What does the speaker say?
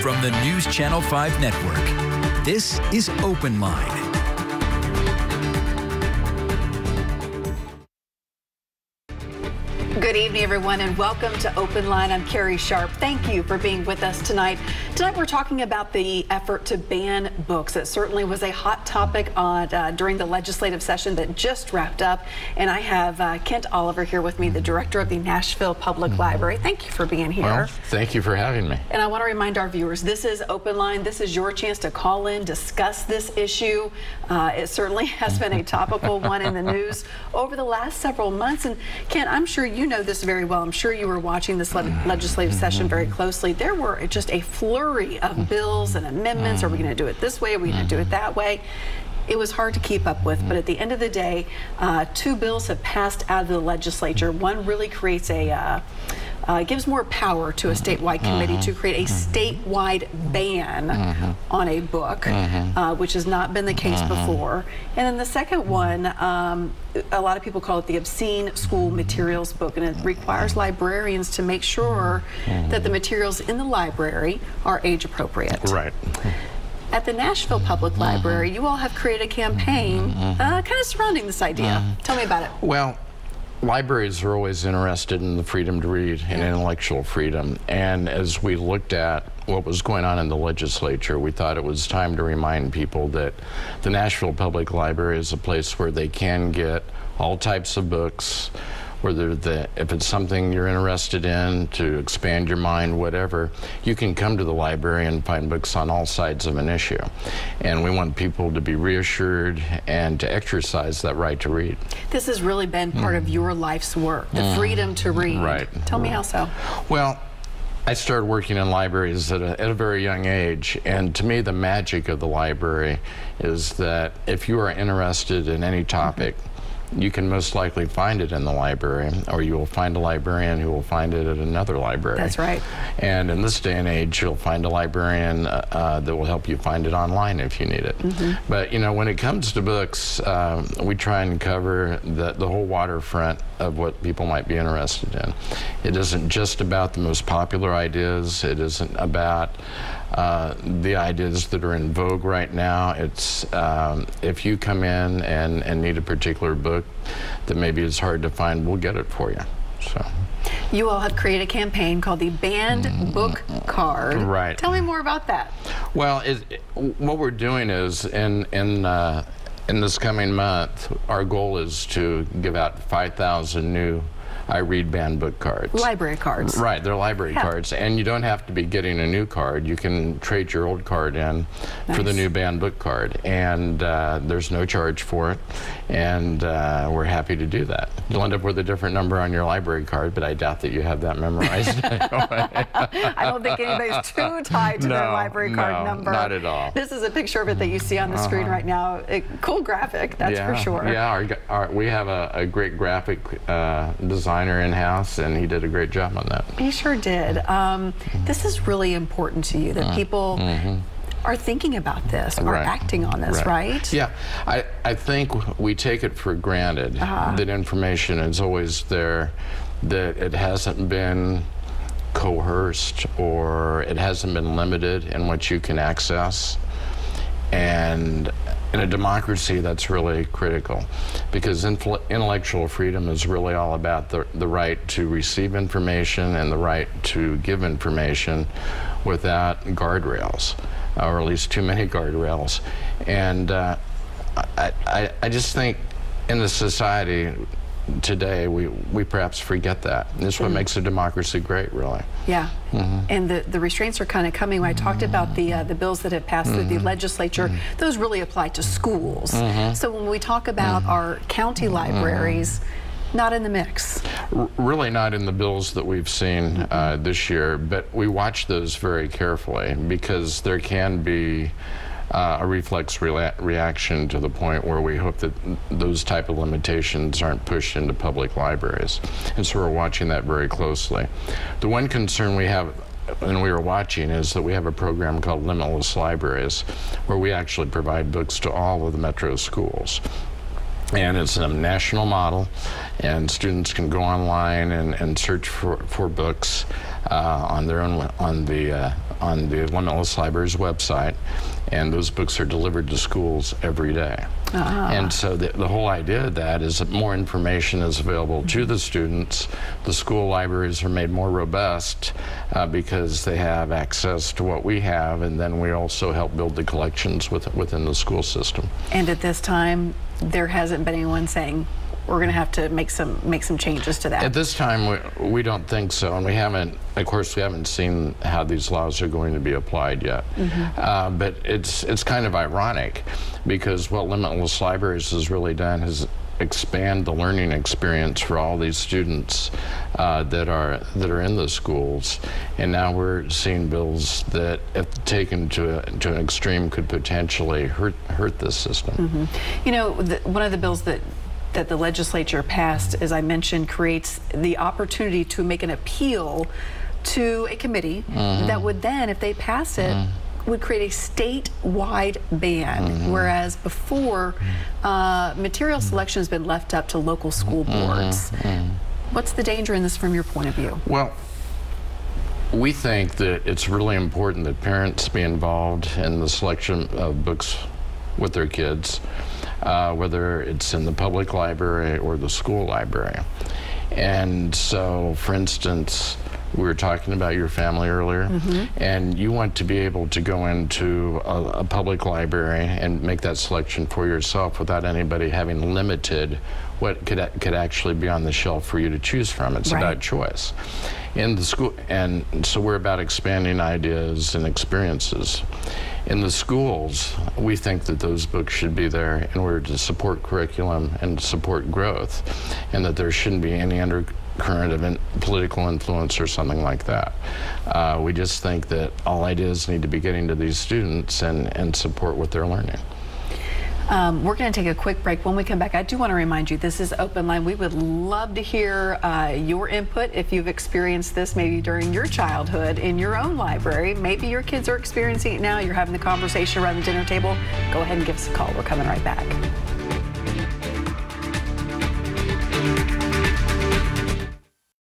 from the News Channel 5 Network. This is OpenLine. Good evening, everyone, and welcome to OpenLine. I'm Carrie Sharp. Thank you for being with us tonight. Tonight, we're talking about the effort to ban books. It certainly was a hot topic during the legislative session that just wrapped up. And I have Kent Oliver here with me, the director of the Nashville Public Library. Thank you for being here. Well, thank you for having me. And I want to remind our viewers, this is OpenLine. This is your chance to call in, discuss this issue. It certainly has been a topical one in the news over the last several months. And Kent, I'm sure you know this very well. I'm sure you were watching this legislative session very closely. There were just a flurry of bills and amendments. Are we going to do it this way? Are we going to do it that way? It was hard to keep up with, but at the end of the day, two bills have passed out of the legislature. One really creates gives more power to a statewide committee to create a statewide ban on a book, which has not been the case before. And then the second one, a lot of people call it the obscene school materials book, and it requires librarians to make sure that the materials in the library are age appropriate. Right. At the Nashville Public Library, you all have created a campaign kind of surrounding this idea. Tell me about it. Well, libraries are always interested in the freedom to read and intellectual freedom. And as we looked at what was going on in the legislature, we thought it was time to remind people that the Nashville Public Library is a place where they can get all types of books, whether if it's something you're interested in, to expand your mind, whatever, you can come to the library and find books on all sides of an issue. And we want people to be reassured and to exercise that right to read. This has really been part of your life's work, the freedom to read. Right. Tell me how so. Well, I started working in libraries at a very young age, and to me the magic of the library is that if you are interested in any topic, you can most likely find it in the library, or you will find a librarian who will find it at another library. That's right. And in this day and age, you'll find a librarian that will help you find it online if you need it. But you know, when it comes to books, we try and cover the whole waterfront of what people might be interested in. It isn't just about the most popular ideas. It isn't about the ideas that are in vogue right now. It's if you come in and need a particular book that maybe is hard to find, we'll get it for you. So you all have created a campaign called the Banned Book Card. Right. Tell me more about that. Well, what we're doing is in this coming month, our goal is to give out 5,000 new I read banned book cards. Library cards. Right, they're library cards. And you don't have to be getting a new card. You can trade your old card in for the new banned book card. And there's no charge for it. And we're happy to do that. You'll end up with a different number on your library card, but I doubt that you have that memorized. I don't think anybody's too tied to their library card number. Not at all. This is a picture of it that you see on the screen right now. Cool graphic, that's for sure. Yeah, we have a great graphic designer in-house, and he did a great job on that. He sure did. This is really important to you, that people are thinking about this, are acting on this, right? Yeah, I think we take it for granted that information is always there, that it hasn't been coerced or it hasn't been limited in what you can access. And in a democracy, that's really critical, because intellectual freedom is really all about the right to receive information and the right to give information without guardrails, or at least too many guardrails. And I just think in the society today, we perhaps forget that. And this is what makes a democracy great, really. Yeah, and the restraints are kind of coming. When I talked about the bills that have passed through the legislature, those really apply to schools. So when we talk about our county libraries, not in the mix. Really not in the bills that we've seen this year, but we watch those very carefully, because there can be a reflex reaction to the point where we hope that those type of limitations aren't pushed into public libraries. And so we're watching that very closely. The one concern we have, and we were watching, is that we have a program called Limitless Libraries, where we actually provide books to all of the metro schools. And it's a national model, and students can go online and search for books. on their own on the Limitless Library's website, and those books are delivered to schools every day. And so the whole idea of that is that more information is available to the students. The school libraries are made more robust because they have access to what we have, and then we also help build the collections within the school system. And at this time, there hasn't been anyone saying, we're going to have to make some changes to that. At this time, we don't think so, and we haven't. Of course, we haven't seen how these laws are going to be applied yet. But it's kind of ironic, because what Limitless Libraries has really done is expand the learning experience for all these students that are in the schools, and now we're seeing bills that, if taken to an extreme, could potentially hurt this system. You know, one of the bills that the legislature passed, as I mentioned, creates the opportunity to make an appeal to a committee that would then, if they pass it, would create a statewide ban, whereas before, material selection has been left up to local school boards. What's the danger in this from your point of view? Well, we think that it's really important that parents be involved in the selection of books with their kids, whether it's in the public library or the school library. And so, for instance, we were talking about your family earlier, and you want to be able to go into a public library and make that selection for yourself without anybody having limited what could actually be on the shelf for you to choose from. It's about choice. In the school, and so we're about expanding ideas and experiences. In the schools, we think that those books should be there in order to support curriculum and support growth, and that there shouldn't be any undercurrent of political influence or something like that. We just think that all ideas need to be getting to these students and support what they're learning. We're going to take a quick break. When we come back, I do want to remind you, this is OpenLine. We would love to hear your input if you've experienced this maybe during your childhood in your own library. Maybe your kids are experiencing it now. You're having the conversation around the dinner table. Go ahead and give us a call. We're coming right back.